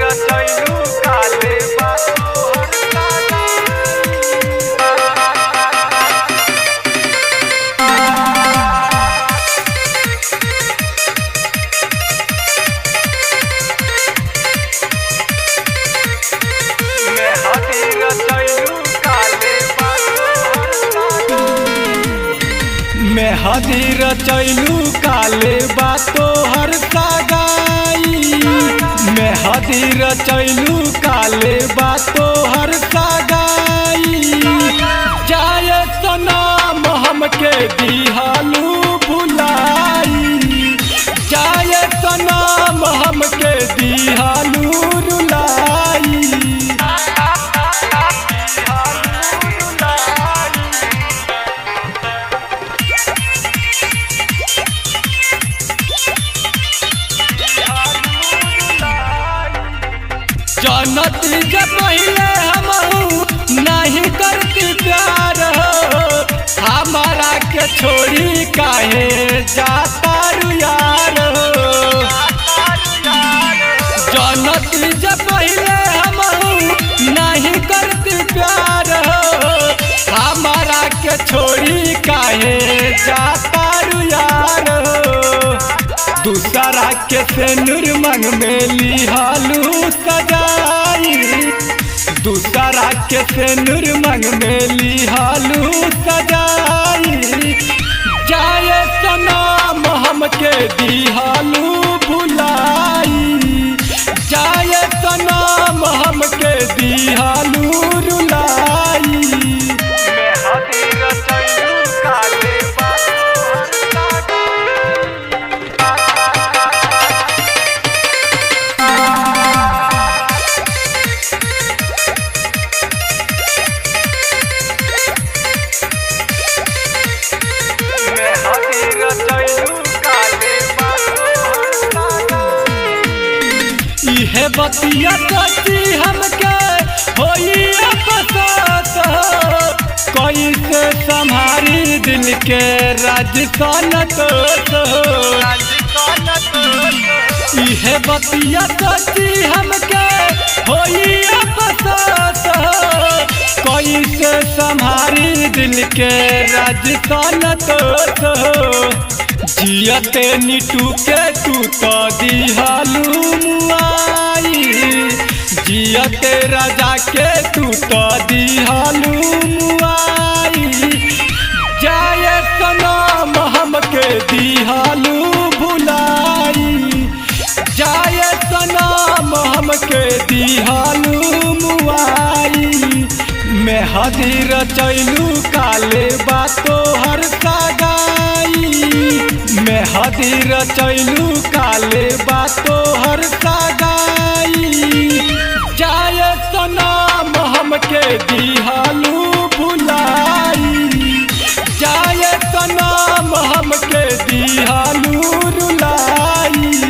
रचैलू काले मेहदी रचैलू काले बातो हर सगाई मेहदी रचैलू काले बातो हर सगाई जाए सनम हमके दिहालू भुलाई जाए सनम हमके दिहालू रुलाई जनती जब पहले हम नहीं करती प्यार हो हमारा के छोड़ी काहे जाता यार हो जनती जब पहले हम नहीं करती प्यार हो हमारा के छोड़ी काहे जाता यार हो दूसरा के सिंदूर मन में लिहालू सजाई दूसरा के सिंदूर मन में लिहालू सजाई जाए सनम हमके दिहालू भुलाई जाए सनम हमके दिहालू रुलाई मेहदी रचैलू काले इहे बतिया कटी हमके होई अपसोस कैसे संभारी दिल के राजस्थान इहे बतिया कटी हमके होई अपसोस कैसे संभारी दिल के राजस्थान जियते निटू के तू तो दिहालू मुआई जियते राजा के तू तो दिहालू मुआई जाए सनम हमके दिहालू भुलाई जाए सनम हमके दिहालू मुआई मेहदी रचैलू काले बातो हर सगाई मेहदी रचैलू काले बातो हर सगाई जाए सनम हमके दिहा